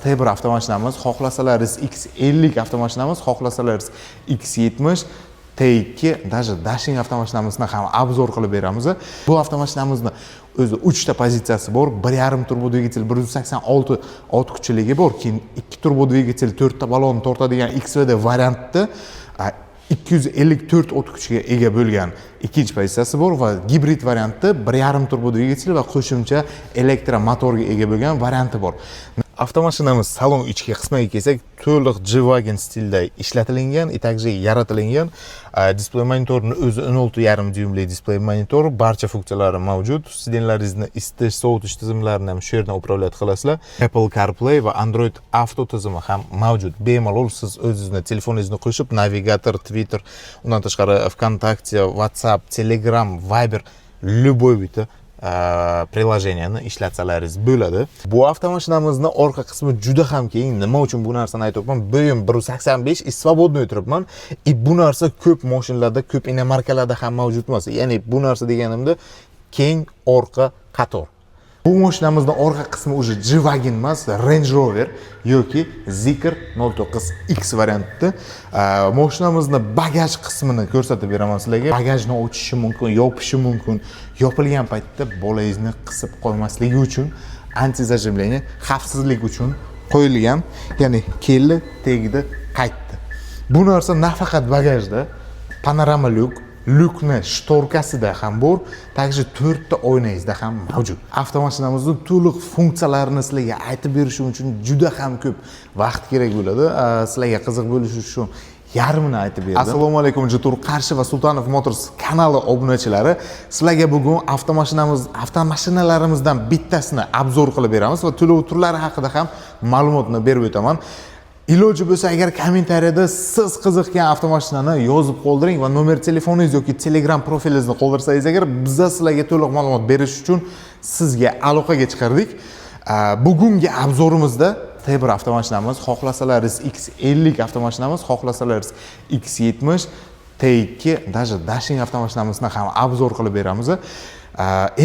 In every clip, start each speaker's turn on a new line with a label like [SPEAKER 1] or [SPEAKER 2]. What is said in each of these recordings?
[SPEAKER 1] T1 avtomashinamiz, xohlasalaringiz X50 avtomashinamiz, xohlasalaringiz X70 T2, даже Dashing avtomashinamizni ham obzor qilib beramiz. Bu avtomashinamizni o'zi 3 ta pozitsiyasi bor. 1.5 turbo dvigatel, 186 ot kuchiligi bor. Keyin 2 turbo dvigatel, 4 ta balon tortadigan XVD variantda 254 ot kuchiga ega bo'lgan ikkinchi pozitsiyasi bor va gibrid variantda 1.5 turbo dvigatel va qo'shimcha elektromotorga ega bo'lgan varianti bor. Avtomashinamiz salon ichki qismiga kelsak, to'liq G-Wagon stilda ishlatilingan, также yaratilingan. Display monitorni o'zi 16,5 dyuymli display monitor, barcha funksiyalari mavjud. Sidenlaringizni isitish, sovutish tizimlarini ham shu yerdan upravlat qilasizlar. Apple CarPlay va Android Auto tizimi ham mavjud. Bemalol siz o'zingizni telefoningizni qo'shib, navigator, Twitter, undan tashqari VKontakte, WhatsApp, Telegram, Viber, любой bitta приложениeni ishlatsalaringiz bo'ladi. Bu avtomashinamizni orqa qismi juda ham keng. Nima uchun bu narsani aytyapman? Bo'yim 1.85, svobodno o'tiribman. Bu narsa ko'p mashinalarda, ko'p inomarkalarda ham mavjud emas. Ya'ni bu narsa deganimda keng orqa qator. Bu mashinamizning orqa qismi уже G-Wagon emas, Range Rover yoki Zikr 09X variantida. Mashinamizning bagaj qismini ko'rsatib beraman sizlarga. Bagajni ochishi mumkin, yopishi mumkin. Yopilgan paytda bolangizni qisib qo'ymasligi uchun anti-zajemlение, xavfsizlik uchun qo'yilgan. Ya'ni keldi, tegdi, qaytdi. Bu narsa nafaqat bagajda, panorama lyukni shtorkasida ham bor, также 4 ta oynangizda ham mavjud. Avtomashinamizning to'liq funksiyalarini sizlarga aytib berish uchun juda ham ko'p vaqt kerak bo'ladi. Sizlarga qiziq bo'lishi uchun yarmini aytib berdim. Assalomu alaykum, Jatur Qarshi va Sultanov Motors kanali obunachilari. Sizlarga bugun avtomashinalarimizdan bittasini obzor qilib beramiz va to'lov turlari haqida ham ma'lumotni berib o'taman. Iloji bo'lsa, agar kommentariyada siz qiziqgan avtomashinani yozib qoldiring va nomer telefoningiz yoki Telegram profilingizni qoldirsangiz, agar biz sizlarga to'liq ma'lumot berish uchun sizga aloqaga chiqardik. Bugungi obzorimizda T1 avtomashinamiz, xohlasalaringiz X50 avtomashinamiz, xohlasalaringiz X70 T2, даже Dashing avtomashinamizni ham obzor qilib beramiz.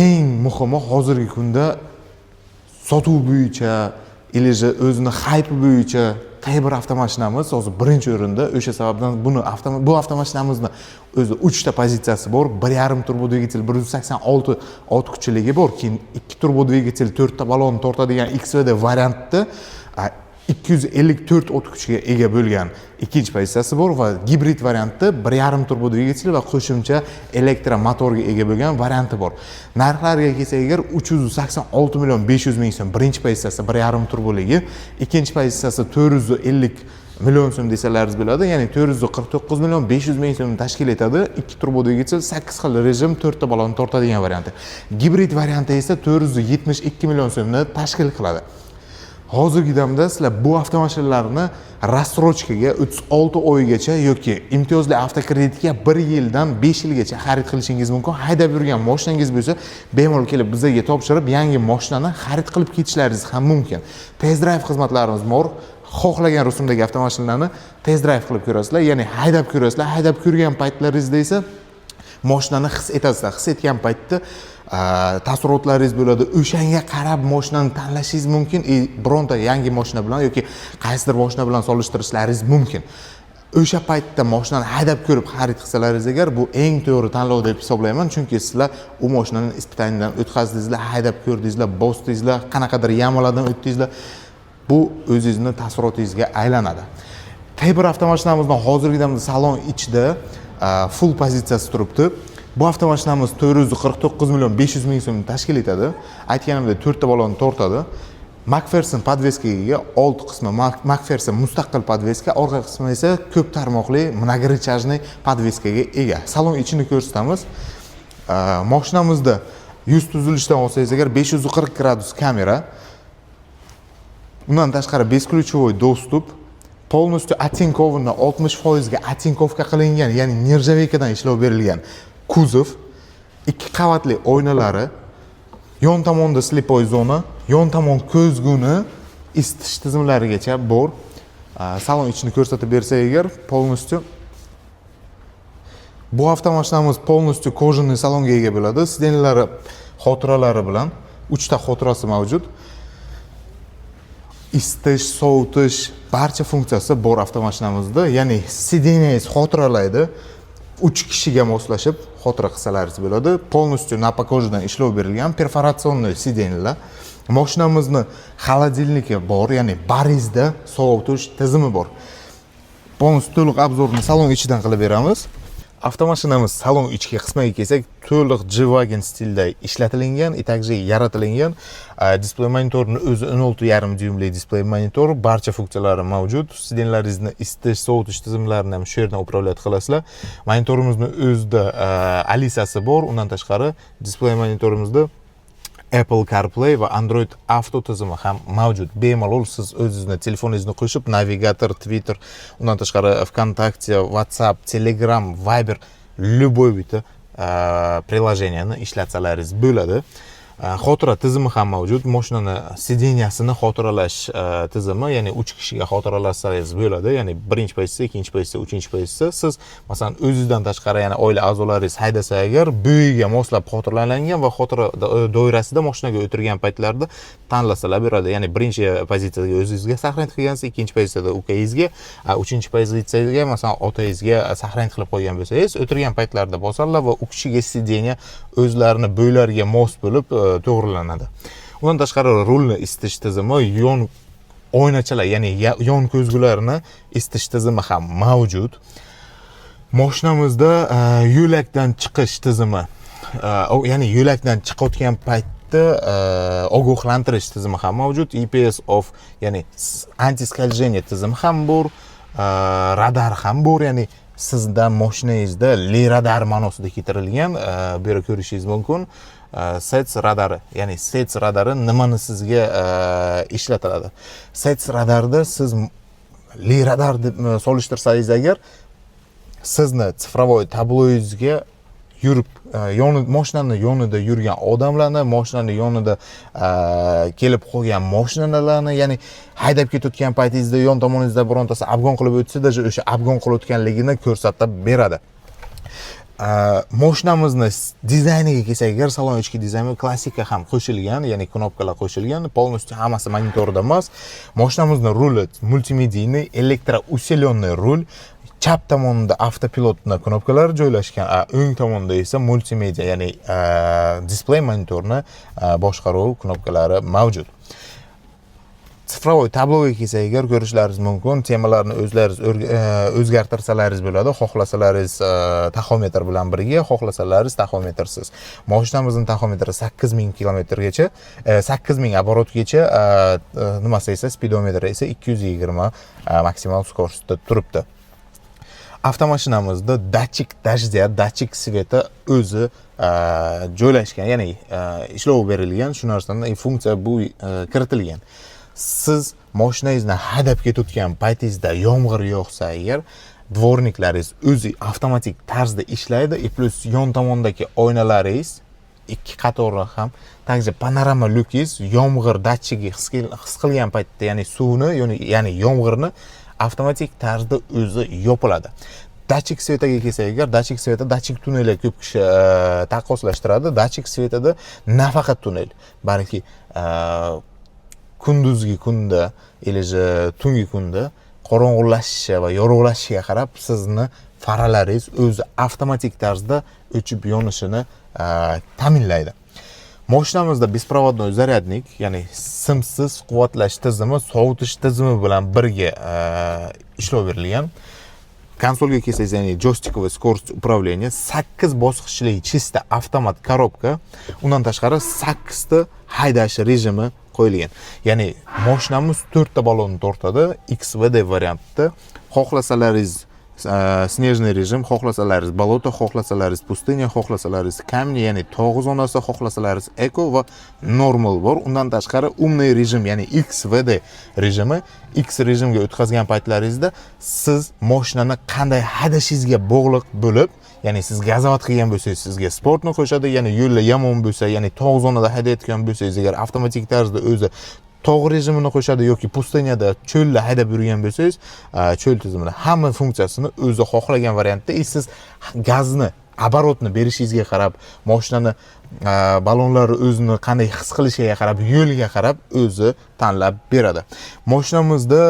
[SPEAKER 1] Eng muhimi hozirgi kunda sotuv bo'yicha ilija o'zini hype bo'yicha T1 avtomashinamiz hozir birinchi o'rinda. O'sha sababdan bu avtomashinamizni o'zi 3 ta pozitsiyasi bor. 1.5 turbo dvigatel, 186 ot kuchiligi bor. Keyin 2 turbo dvigatel, 4 ta balon tortadigan XVD variantda 254 ot kuchiga ega bo'lgan ikkinchi pozitsiyasi bor va gibrid variantda 1.5 turbo dvigatel va qo'shimcha elektromotorga ega bo'lgan varianti bor. Narxlariga kelsak, agar 386 million 500 ming so'm birinchi pozitsiyasi 1.5 turboligi, ikkinchi pozitsiyasi 450 million so'm desalaringiz bo'ladi. Ya'ni 449 million 500 ming so'm tashkil etadi. 2 turbo dvigatel, 8 xil rejim, 4 ta balon tortadigan varianti. Gibrid varianti esa 472 million so'mni tashkil qiladi. Hozirgi damda sizlar bu avtomashinalarni rassrochkaga 36 oygacha yoki imtiyozli avtokreditga 1 yildan 5 yilgacha xarid qilishingiz mumkin. Haydab yurgan mashinangiz bo'lsa, bemalol kelib bizga topshirib, yangi mashinani xarid qilib ketishlaringiz ham mumkin. Test drive xizmatlarimiz bor. Xohlagan rusumdagi avtomashinalarni test drive qilib ko'rasizlar, ya'ni haydab ko'rasizlar. Haydab ko'rgan paytlaringizda esa mashinani his etasizlar. His etgan paytda taassurotlaringiz bo'ladi. O'shanga qarab mashinani tanlashingiz mumkin. Bironta yangi mashina bilan yoki qaysidir mashina bilan solishtirishlaringiz mumkin. O'sha paytda mashinani haydab ko'rib xarid qilsalaringiz agar bu eng to'g'ri tanlov deb hisoblayman, chunki sizlar u mashinani ispitaniyadan o'tkazdingizlar, haydab ko'rdingizlar, bosdingizlar, qanaqadir yamalardan o'tdingizlar. Bu o'zingizning taassurotingizga aylanadi. T1 avtomashinamizning hozirgi damda salon ichida full pozitsiyasi turibdi. Bu avtomashinamiz 449 million 500 ming so'm tashkil etadi. Aytganimdek 4 ta balon tortadi. McPherson podveskaga old qismi McPherson mustaqil podveska, orqa qismi esa ko'p tarmoqli mnogorычажный podveskaga ega. Salon ichini ko'rsatamiz. Mashinamizda yuz tuzilishdan olsangiz agar 540 gradus kamera, undan tashqari бесключевой доступ, полностью оттинкованный 60% ga отtinkovka qilingan, ya'ni nержавейкаdan ishlov berilgan kuzov, 2 qavatli oynalari, yon tomonda slipoy zona, yon tomon ko'zguni, isitish tizimlarigacha bor. Salon ichini ko'rsatib bersak agar, полностью bu avtomashinamiz полностью kojinli salonga ega bo'ladi. Sidenlari xotiralari bilan 3 ta xotirasi mavjud. isitish, sovutish barcha funksiyasi bor avtomashinamizda. Ya'ni sidenyangiz xotiralaydi. 3 kishiga moslashib xotira qilsalaringiz bo'ladi. Полностью на покожdan ishlov berilgan perforatsionniy sidenyalar. Mashinamizni холодильники bor, ya'ni barizda sovutish tizimi bor. Полностью to'liq obzorni salon ichidan qilib beramiz. Avtomashinamiz salon ichki qismiga kelsak, to'liq G-Wagon stilda ishlatilgan, также yaratilgan. Display monitorni o'zi 16,5 dyuymli display monitor, barcha funksiyalari mavjud. Sidenlaringizni isitish, sovutish tizimlarini ham shu yerdan upravlat qilasizlar. Monitorimizni o'zida Alisa'si bor, undan tashqari display monitorimizda Apple CarPlay va Android Auto tizimi ham mavjud. Bemalol siz o'zingizni telefoningizni qo'shib, navigator, Twitter, undan tashqari VKontakte, WhatsApp, Telegram, Viber, любой bitta приложениeni ishlatsalaringiz bo'ladi. Xotira tizimi ham mavjud. Mashinani sidenyasini xotiralash tizimi, ya'ni 3 kishiga xotiralasangiz bo'ladi. Ya'ni birinchi pozitsiya, ikkinchi pozitsiya, uchinchi pozitsiya. Siz masalan o'zingizdan tashqari yana oila a'zolaringiz haydasa agar bo'yiga moslab xotirlangan va xotira doirasida mashinaga o'tirgan paytlarda tanlasalar beradi. Ya'ni birinchi pozitsiyaga o'zingizga saqlanib qilgansiz, ikkinchi pozitsiyada ukangizga, uchinchi pozitsiyaga masalan otangizga saqlanib qilib qo'ygan bo'lsangiz, o'tirgan paytlarda bosadilar va u kishiga sidenya o'zlarini bo'ylariga mos bo'lib to'g'rilanadi. Undan tashqari rulni isitish tizimi, yon oynachalar, ya'ni yon ko'zgularni isitish tizimi ham mavjud. Mashinamizda yo'lakdan chiqish tizimi, ya'ni yo'lakdan chiqayotgan paytda ogohlantirish tizimi ham mavjud. EPS off, ya'ni anti-скольжение tizimi ham bor, radar ham bor, ya'ni sizdan mashinangizda radar ma'nosida keltirilgan, bu yerda ko'rishingiz mumkin. SETS radari, ya'ni SETS radari nimani sizga ishlatiladi? SETS radarda siz radar deb solishtirsangiz agar, sizni sifrovoy tabloingizga yurib, mashinani yonida yurgan odamlarni, mashinani yonida kelib qolgan mashinalarni, ya'ni haydab ketayotgan paytingizda yon tomoningizda birontasi afg'on qilib o'tsa-da, o'sha afg'on qilayotganligini ko'rsatib beradi. Mashinamizni dizayniga kelsak agar, salon ichki dizayni klassika ham qo'shilgan, ya'ni knopkalar qo'shilgan, полностью hammasi monitorda emas. Mashinamizning ruli multimedialniy, elektrousиленный rul. Chap tomonida avtopilotni knopkalari joylashgan, o'ng tomonda esa multimedia, ya'ni display monitorni boshqaruv knopkalari mavjud. Sifrovoy tabloga kelsak agar, ko'rishlaringiz mumkin. Temalarni o'zlaringiz o'zgartirsalaringiz bo'ladi. Xohlasalaringiz taxometr bilan birga, xohlasalaringiz taxometrsiz. Mashinamizning taxometri 8000 kilometrgacha, 8000 оборотgacha, nimasi esa speedometri esa 220 maksimal skorostda turibdi. Avtomashinamizda datchik dajda, datchik sveta o'zi joylashgan, ya'ni ishlov berilgan, shu narsadan funksiya bu kiritilgan. Siz mashinangizni haydab ketayotgan paytingizda yomg'ir yog'sa agar, dvorniklaringiz o'zi avtomatik tarzda ishlaydi, plus yon tomondagi oynalaringiz ikki qatori ham, также panorama lyukingiz yomg'ir datchigi his qilgan paytda, ya'ni suvni, ya'ni yomg'irni avtomatik tarzda o'zi yopiladi. Datchik svetaga kelsak agar, datchik sveta, datchik tunnelga ko'p kishi taqqoslashtiradi. Datchik svetada nafaqat tunnel, balki kunduzgi kunda, eliji tungi kunda qorong'ulashishi va yorug'lashishiga qarab sizni faralaringiz o'zi avtomatik tarzda o'chib yonishini ta'minlaydi. Mashinamizda беспроводной zaryadnik, ya'ni simsiz quvvatlash tizimi, sovutish tizimi bilan birga ishlov berilgan. Konsolga kelsangiz, ya'ni joystiковый скорость управления, 8 bosqichli chista avtomat korobka, undan tashqari 8 ta haydash rejimi qo'yilgan. Ya'ni mashinamiz 4 ta ballonni tortadi, XVD variantda. Xohlasalaringiz снежный rejim, xohlasalaringiz baloto, xohlasalaringiz pustinya, xohlasalaringiz kamni, ya'ni tog' zonasi, xohlasalaringiz eko va normal bor. Undan tashqari umniy rejim, ya'ni XVD rejimi. X rejimga o'tkazgan paytlaringizda siz mashinani qanday haydashingizga bog'liq bo'lib, ya'ni siz gazovat qilgan bo'lsangiz, sizga sportni qo'shadi, ya'ni yo'llar yomon bo'lsa, ya'ni tog' zonada haydayotgan bo'lsangiz, agar avtomatik tarzda o'zi tog' rejimini qo'shadi yoki pustinyada cho'lda haydab yurgan bo'lsangiz, cho'l tizimida hamma funksiyasini o'zi xohlagan variantda, siz gazni оборотni berishingizga qarab, mashinani balonlari o'zini qanday his qilishiga qarab, yo'liga qarab o'zi tanlab beradi. Mashinamizda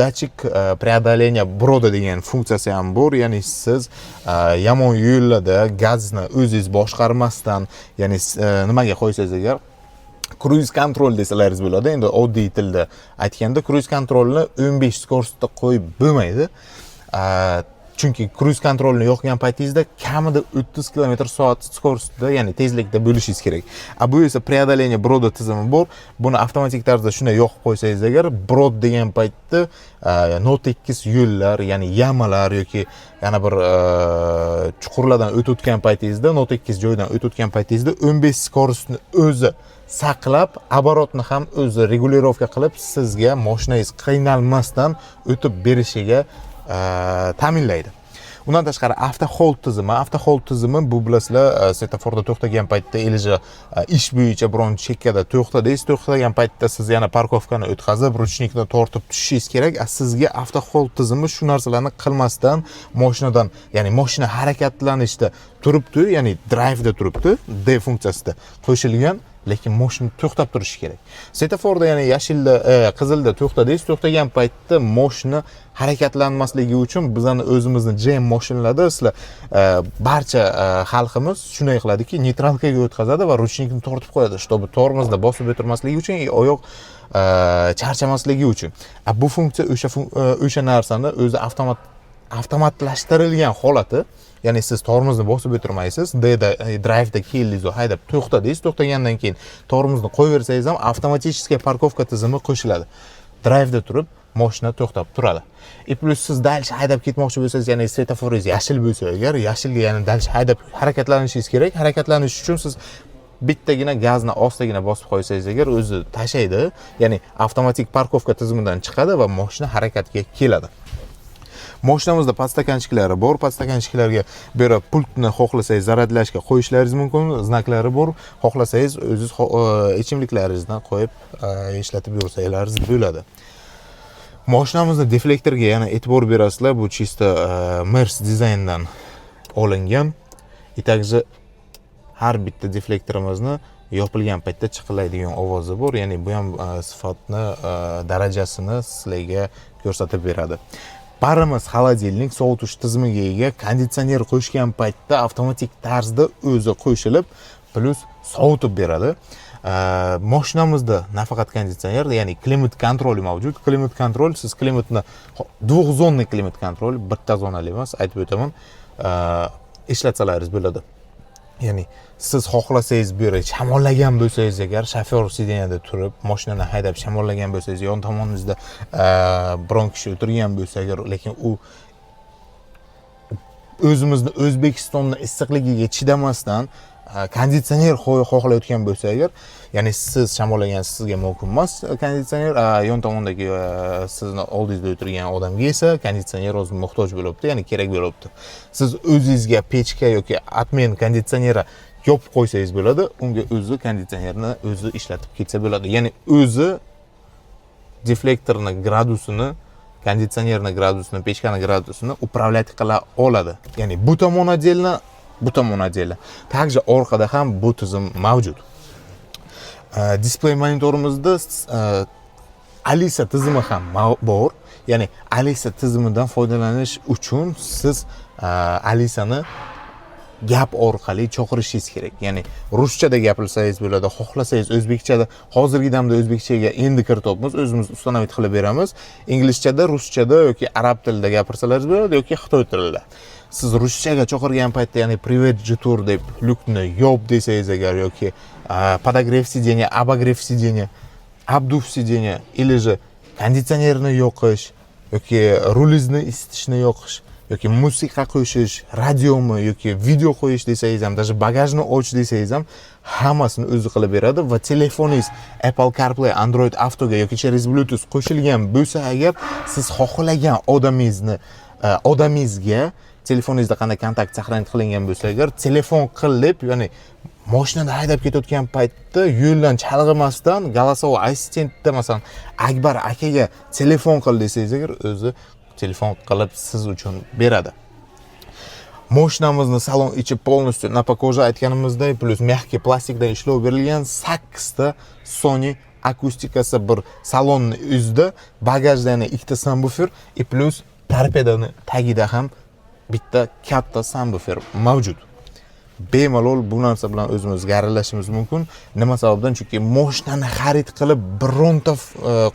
[SPEAKER 1] dachik преодоления broda degan funksiyasi ham bor. Ya'ni siz yomon yo'llarda gazni o'zingiz boshqarmasdan, ya'ni nimaga qo'ysangiz agar cruise control desalaringiz bo'ladi. Endi oddiy tilda aytganda cruise controlni 15 skorostda qo'yib bo'lmaydi. Chunki cruise controlni yoqgan paytingizda kamida 30 km/soat skorostda, ya'ni tezlikda bo'lishingiz kerak. Bu esa преодоление broda tizimi bor. Buni avtomatik tarzda shunday yoqib qo'ysangiz agar brod degan paytda notekis yo'llar, ya'ni yamalar yoki yana bir chuqurlardan o'tayotgan paytingizda, notekis joydan o'tayotgan paytingizda 15 skorostni o'zi saqlab, оборотni ham o'zi regulirovka qilib, sizga mashinangiz qiynalmasdan o'tib berishiga ta'minlaydi. Undan tashqari avtohold tizimi bu bilasizlar, svetoforda to'xtagan paytda elija ish bo'yicha biron chekkada to'xtadingiz, to'xtagan paytda siz yana parkovkani o'tkazib, ruchnikni tortib tushishingiz kerak. Sizga avtohold tizimi shu narsalarni qilmasdan mashinadan, ya'ni mashina harakatlanishda turibdi, ya'ni drive'da turibdi, D funksiyasida qo'shilgan, lekin mashina to'xtab turishi kerak. Svetoforda, ya'ni yashilda, qizilda to'xtadingiz, to'xtagan paytda mashina harakatlanmasligi uchun bizning o'zimizni jam mashinalarda sizlar barcha xalqimiz shunday qiladiki, neytralkaga o'tkazadi va ruchnikni tortib qo'yadi, чтобы tormozda bosib o'tirmasligi uchun, oyoq charchamasligi uchun. Bu funksiya o'sha narsani o'zi avtomatlashtirilgan holati. Ya'ni siz tormozni bosib o'tirmaysiz, drive'da keldingiz va haydab to'xtadingiz, to'xtagandan keyin tormozni qo'yversangiz ham avtomatik parkovka tizimi qo'shiladi. Drive'da turib mashina to'xtab turadi. Plus siz dalish haydab ketmoqchi bo'lsangiz, ya'ni svetoforingiz yashil bo'lsa agar, yashilga ya'ni dalish haydab harakatlanishingiz kerak. Harakatlanish uchun siz bittagina gazni ostagina bosib qo'ysangiz agar o'zi tashlaydi, ya'ni avtomatik parkovka tizimidan chiqadi va mashina harakatga keladi. Mashinamizda podstakanchiklari bor. Podstakanchiklarga bera pultni xohlasangiz zaryadlashga qo'yishlaringiz mumkin. Znaklari bor. Xohlasangiz o'zingiz ichimliklaringizdan qo'yib ishlatib yursalaringiz bo'ladi. Mashinamizda deflektorga yana e'tibor berasizlar. Bu chista Mers dizayndan olingan. Takже har bitta deflektorimizni yopilgan paytda chiqiladigan ovozi bor. Ya'ni bu ham sifatni, darajasini sizlarga ko'rsatib beradi. Parimiz xolodilnik sovutish tizimiga ega, konditsioner qo'shgan paytda avtomatik tarzda o'zi qo'shilib, plus sovutib beradi. Mashinamizda nafaqat konditsioner, ya'ni klimat kontroli mavjud. Klimat kontrol, siz klimatni duxzonli klimat kontrol, bitta zonali emas, aytib o'taman, ishlatsalaringiz bo'ladi. Ya'ni siz xohlasangiz bu yerga shamollagan bo'lsangiz agar, shofyor sideniyada turib, mashinani haydab shamollagan bo'lsangiz, yon tomoningizda biron kishi o'tirgan bo'lsa agar, lekin u o'zimizni O'zbekistonning issiqligiga chidamasdan konditsioner xohlayotgan bo'lsa agar, ya'ni siz shamollagan sizga mumkin emas konditsioner, yon tomondagi sizni oldingizda o'tirgan odamga esa konditsioner o'zi muhtoj bo'libdi, ya'ni kerak bo'libdi. Siz o'zingizga pechka yoki atmen konditsioneri yopib qo'ysangiz bo'ladi, unga o'zi konditsionerni o'zi ishlatib ketsa bo'ladi. Ya'ni o'zi deflektorning gradusini, konditsionerning gradusini, pechkani gradusini upravlять qila oladi. Ya'ni bu tomon отдельно, bu tomon отдельно. Также orqada ham bu tizim mavjud. Display monitorimizda Alisa tizimi ham bor. Ya'ni Alisa tizimidan foydalanish uchun siz Alisani gap orqali chaqirishingiz kerak. Ya'ni ruschada gapirsangiz bo'ladi, xohlasangiz o'zbekchada, hozirgi damda o'zbekchaga endi kirityapmiz, o'zimiz ustanovit qilib beramiz. Inglizchada, ruschada yoki arab tilida gapirsalaringiz bo'ladi yoki xitoy tilida. Siz ruschaga chaqirgan paytda, ya'ni привет Jitur deb lyukni yop desangiz agar yoki подогрев сидения, обогрев сидения, обдув сидения или же konditsionerni yoqish yoki rulizni isitishni yoqish yoki musiqa qo'shish, radiomi yoki video qo'yish desangiz ham, даже bagajni och desangiz ham hammasini o'zi qilib beradi va telefoningiz Apple CarPlay, Android Autoga yoki через Bluetooth qo'shilgan bo'lsa agar, siz xohlagan odamingizga telefoningizda qanday kontakt saqlanib qilingan bo'lsa agar, telefon qil deb, ya'ni mashinada haydab ketayotgan paytda yo'ldan chalg'imasdan голосовой assistentda masalan Akbar akaga telefon qil desangiz agar, o'zi telefon qilib siz uchun beradi. Mashinamizni salon ichi полностью napakoja aytganimizdek, plus mягкий plastikdan ishlov berilgan 8 ta Sony akustikasi bir salonni o'zida, bagajda yana ikkita subwoofer и plus torpedani tagida ham bitta katta subwoofer mavjud. Bemalol bu narsa bilan o'zimizga aralashishimiz mumkin. Nima sababdan? Chunki mashinani xarid qilib bironta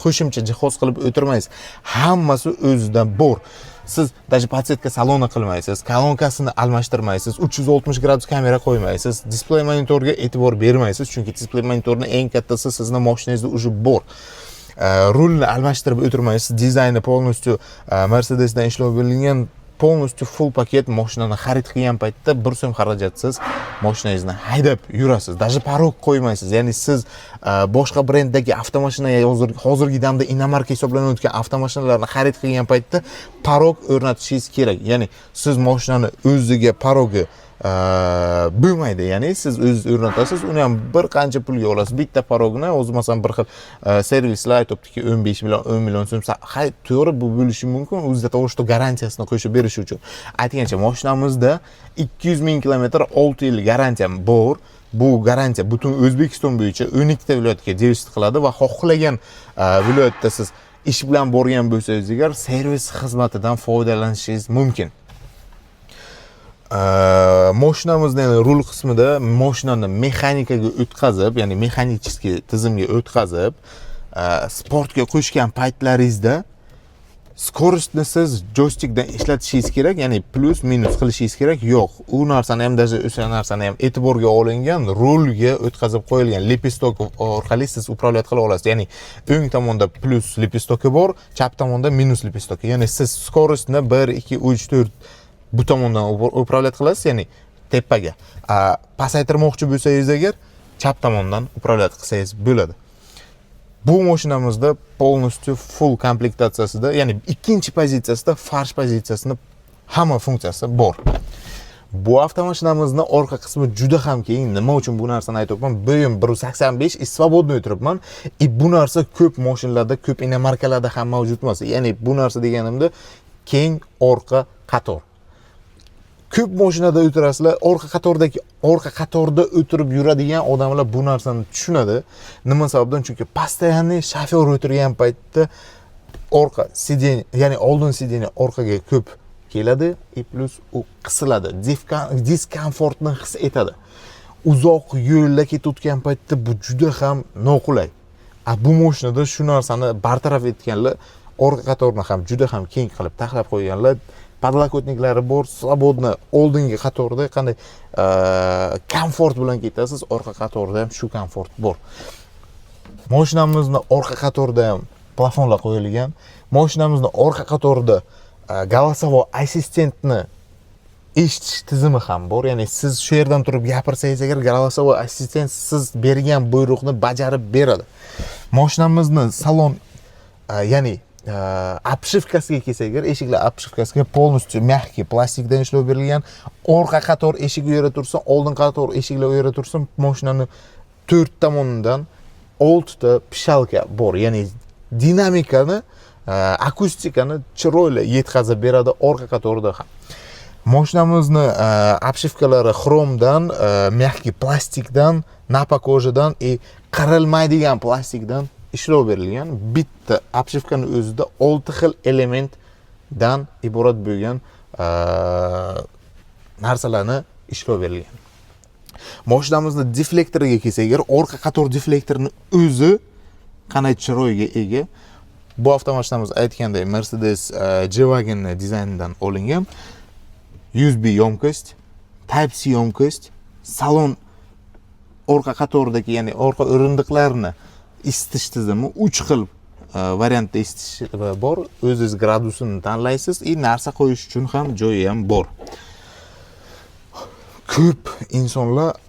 [SPEAKER 1] qo'shimcha jihoz qilib o'tirmaysiz. Hammasi o'zidan bor. Siz даже podsetka saloni qilmaysiz, kolonkasini almashtirmaysiz, 360 gradus kamera qo'ymaysiz, displey monitorga e'tibor bermaysiz, chunki displey monitorning eng kattasi sizning mashinangizda уже bor. Rulni almashtirib o'tirmaysiz, dizayni полностью Mercedesdan ishlov berilgan, полностью full paket. Mashinani xarid qilgan paytda 1 so'm xarajatsiz mashinangizni haydab yurasiz. Даже parok qo'ymaysiz. Ya'ni siz boshqa brenddagi avtomashina hozirgi damda inomarka hisoblanayotgan avtomashinalarni xarid qilgan paytda parok o'rnatishingiz kerak. Ya'ni siz mashinani o'ziga parogi bo'lmaydi. Ya'ni siz o'zingiz o'rnatasiz, uni ham bir qancha pulga olasiz. Bitta parogni o'zi masalan bir xil servislar aytibdiki 15 million, 10 million so'm. To'g'ri, bu bo'lishi mumkin. O'zida того, что garantiyasini qo'shib berish uchun. Aytgancha, mashinamizda 200 ming kilometr 6 yil garantiya bor. Bu garantiya butun O'zbekiston bo'yicha 12 ta viloyatga devist qiladi va xohlagan viloyatda siz ish bilan borgan bo'lsangiz, agar servis xizmatidan foydalanishingiz mumkin. Mashinamizning rul qismida mashinani mexanikaga o'tkazib, ya'ni mexanichеский tizimga o'tkazib, sportga qo'shgan paytlaringizda skоростni siz joystickdan ishlatishingiz kerak, ya'ni plus minus qilishingiz kerak. Yo'q, u narsani ham даже o'sha narsani ham e'tiborga olingan, rulga o'tkazib qo'yilgan lepestok orqali siz upravlat qila olasiz. Ya'ni o'ng tomonda plus lepestoki bor, chap tomonda minus lepestoki. Ya'ni siz skоростni 1 2 3 4 bu tomondan upravlat qilasiz, ya'ni tepaga. Pasaytirmoqchi bo'lsangiz agar chap tomondan upravlat qilsangiz bo'ladi. Bu mashinamizda полностью full komplektatsiyasida, ya'ni ikkinchi pozitsiyasida farsh pozitsiyasini hamma funksiyasi bor. Bu avtomashinamizni orqa qismi juda ham keng. Nima uchun bu narsani aytyapman? Bo'yim 1.85, svobodno o'tiribman. Bu narsa ko'p mashinalarda, ko'p inomarkalarda ham mavjud emas. Ya'ni bu narsa deganimda keng orqa qator. Ko'p mashinada o'tirasizlar, orqa qatorda o'tirib yuradigan odamlar bu narsani tushunadi. Nima sababdan? Chunki постоянный shofyor o'tirgan paytda orqa sidin, ya'ni oldin sidini orqaga ko'p keladi, plus u qisiladi, diskomfortni his etadi. Uzoq yo'lda ketayotgan paytda bu juda ham noqulay. Bu mashinada shu narsani bartaraf etganlar, orqa qatorni ham juda ham keng qilib taxlab qo'yganlar. Podlokotniklari bor, svobodno oldingi qatorda qanday komfort bilan ketasiz, orqa qatorda ham shu komfort bor. Mashinamizni orqa qatorda ham plafonlar qo'yilgan. Mashinamizni orqa qatorida голосовой assistentni eshitish tizimi ham bor. Ya'ni siz shu yerdan turib gapirsangiz agar голосовой assistent siz bergan buyruqni bajarib beradi. Mashinamizni salon, ya'ni обшивкasiga kelsak, agar eshiklar обшивкasiga полностью mягкий plastikdan ishlov berilgan. Orqa qator eshik u yerda tursin, oldin qator eshiklar u yerda tursin. Mashinani 4 tomonidan 6 ta pishalka bor. Ya'ni dinamikani, akustikani chiroyli yetkazib beradi orqa qatorida ham. Mashinamizni обшивкалari xromdan, mягкий plastikdan, napakojadan, qirilmaydigan plastikdan ishlov berilgan. Bitta обшивкаning o'zida 6 xil elementdan iborat bo'lgan narsalarni ishlov berilgan. Mashinamizni deflektoriga kelsak, agar orqa qator deflektorning o'zi qanday chiroyga ega. Bu avtomashinamiz aytganday Mercedes G-Wagon dizaynidan olingan. USB yomkost, Type-C yomkost, salon orqa qatoridagi, ya'ni orqa o'rindiqlarni isitish tizimi 3 xil variantda isitish bor. O'zingiz gradusini tanlaysiz, narsa qo'yish uchun ham joyi ham bor. Ko'p insonlar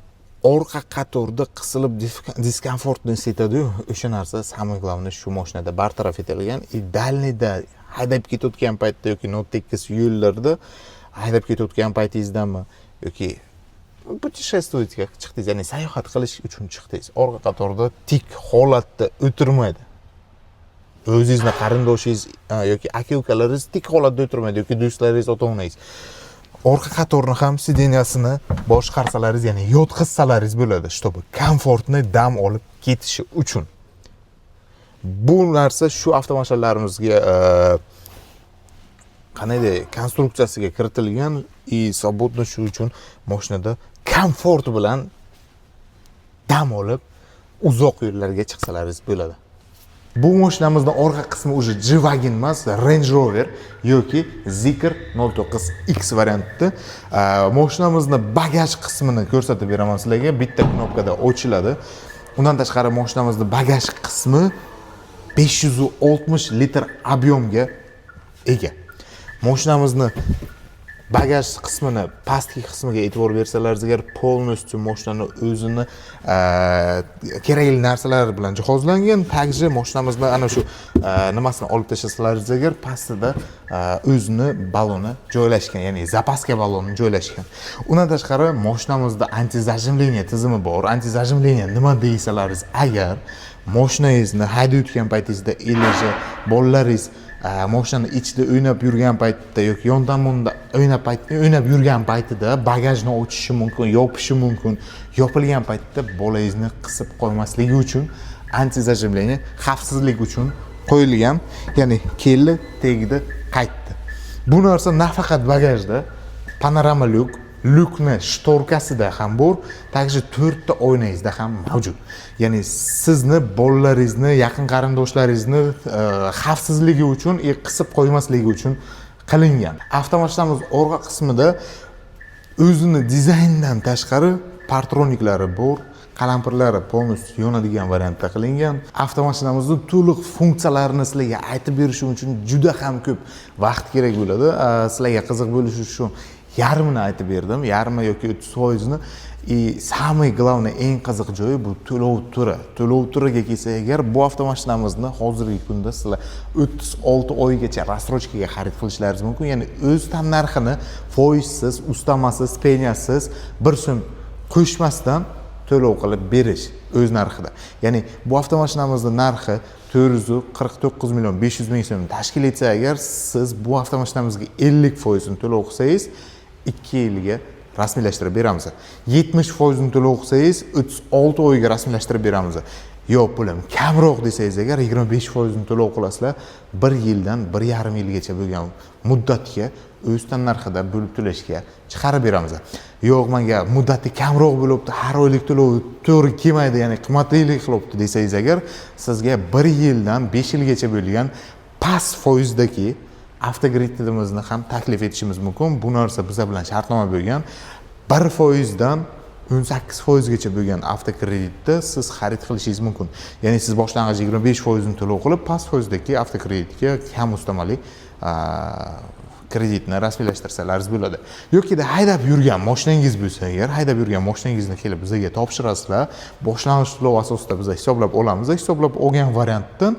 [SPEAKER 1] orqa qatorda qisilib diskomfortni his etadi-yu, o'sha narsa samый главный shu mashinada bartaraf etilgan. Dalnida haydab ketayotgan paytda yoki notekis yo'llarda haydab ketayotgan paytingizdami yoki putешествовать chiqdingiz, ya'ni sayohat qilish uchun chiqdingiz, orqa qatorda tik holatda o'tirmaydi. O'zingizni qarindoshingiz yoki aka-ukalaringiz tik holatda o'tirmaydi yoki do'stlaringiz, ota-onangiz. Orqa qatorni ham sideniyasini boshqarsalaringiz, ya'ni yotqizsalaringiz bo'ladi, чтобы komfortni dam olib ketishi uchun. Bu narsa shu avtomashinallarimizga qanday konstruksiyasiga kiritilgan и свободно shu uchun mashinada komfort bilan dam olib uzoq yo'llarga chiqsalaringiz bo'ladi. Bu mashinamizning orqa qismi уже G-Wagon emas, Range Rover yoki Zikr 09X varianti. Mashinamizning bagaj qismini ko'rsatib beraman sizlarga. Bitta knopkada ochiladi. Undan tashqari mashinamizning bagaj qismi 560 litr объемga ega. Mashinamizning bagaj qismini, pastki qismiga e'tibor bersalaringiz agar polностью mashinani o'zini kerakli narsalar bilan jihozlangan. Также mashinamizda ana shu nimasini olib tashlasangiz agar pastida o'zini baloni joylashgan, ya'ni zapaska baloni joylashgan. Undan tashqari mashinamizda anti-zajimleniya tizimi bor. Anti-zajimleniya nima deysalaringiz agar mashinangizni haydayotgan paytingizda ilaji bolalaringiz mashinani ichida o'ynab yurgan paytda yoki yon tomonda o'ynab yurgan paytida bagajni ochishi mumkin, yopishi mumkin. Yopilgan paytda bolangizni qisib qo'ymasligi uchun anti-zajimleniya xavfsizlik uchun qo'yilgan, ya'ni keldi, tegdi, qaytdi. Bu narsa nafaqat bagajda, panorama lyukni shtorkasida ham bor, также 4 ta oynangizda ham mavjud. Ya'ni sizni, bolalaringizni, yaqin qarindoshlaringizni xavfsizligi uchun, qisib qo'ymasligi uchun qilingan. Avtomashinamiz orqa qismida o'zini dizayndan tashqari partroniklari bor, qalampirlari polностью yonadigan variantda qilingan. Avtomashinamizning to'liq funksiyalarini sizlarga aytib berishim uchun juda ham ko'p vaqt kerak bo'ladi. Sizlarga qiziq bo'lishi uchun yarmini aytib berdim, yarmi yoki 30%ni. Самый главный, eng qiziq joyi bu to'lov turi. To'lov turiga kelsak agar, bu avtomashinamizni hozirgi kunda sizlar 36 oygacha рассрочкаga xarid qilishlaringiz mumkin. Ya'ni o'z tan narxini foizsiz, ustamasiz, peniyasiz, 1 so'm qo'shmasdan to'lov qilib berish o'z narxida. Ya'ni bu avtomashinamizning narxi 449 million 500 ming so'm tashkil etsa agar, siz bu avtomashinamizga 50% ni to'lov qilsangiz 2 yilga rasmiylashtirib beramiz. 70% ni to'lov qilsangiz 36 oyga rasmiylashtirib beramiz. Yo'q, pulim kamroq desangiz agar 25% ni to'lov qilasizlar, 1 yildan 1,5 yilgacha bo'lgan muddatga o'z tan narxida bo'lib to'lashga chiqarib beramiz. Yo'q, menga muddati kamroq bo'libdi, har oylik to'lov to'g'ri kelmaydi, ya'ni qimmatlilik qilibdi desangiz agar, sizga 1 yildan 5 yilgacha bo'lgan past foizdagi avtokreditimizni ham taklif etishimiz mumkin. Bu narsa bizlar bilan shartnoma bo'lgan. 1% dan 18% gacha bo'lgan avtokreditni siz xarid qilishingiz mumkin. Ya'ni siz boshlang'ich 25% ni to'lov qilib, past foizdagi avtokreditga kam ustamali kreditni rasmiylashtirsalaringiz bo'ladi. Yoki-da haydab yurgan mashinangiz bo'lsa agar, haydab yurgan mashinangizni kelib bizga topshirasizlar, boshlang'ich to'lov asosida biz hisoblab olamiz. Hisoblab olgan variantdan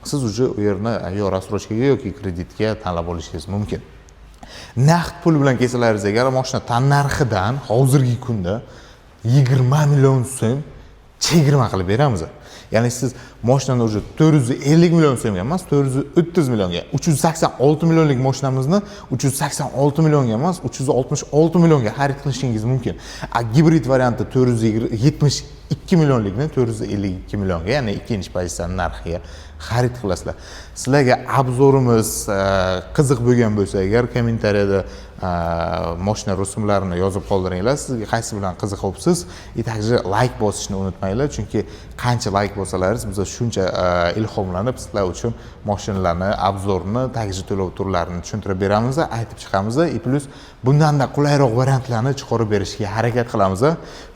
[SPEAKER 1] siz уже u yerni yo рассрочкаga yoki kreditga tanlab olishingiz mumkin. Naqd pul bilan kelsalaringiz agar, mashina tan narxidan hozirgi kunda 20 million so'm chegirma qilib beramiz. Ya'ni siz mashinani уже 450 million so'mga emas, 430 millionga, 386 millionlik mashinamizni 386 millionga emas, 366 millionga xarid qilishingiz mumkin. Gibrid varianti 472 millionlikni 452 millionga, ya'ni ikkinchi pozitsiyani narxiga xarid qilasizlar. Sizlarga obzorimiz qiziq bo'lgan bo'lsa agar, kommentariyada mashina rusumlarini yozib qoldiringlar. Sizga qaysi bilan qiziqibsiz? Takже like bosishni unutmanglar, chunki qancha like bosalaringiz biz shuncha ilhomlanib sizlar uchun mashinalarni, obzorni, takже to'lov turlarini tushuntirib beramiz, aytib chiqamiz. Plus bundanda qulayroq variantlarni chiqarib berishga harakat qilamiz.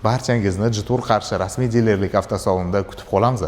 [SPEAKER 1] Barchangizni Jitur Qarshi rasmiy dilerlik avtosalonida kutib qolamiz.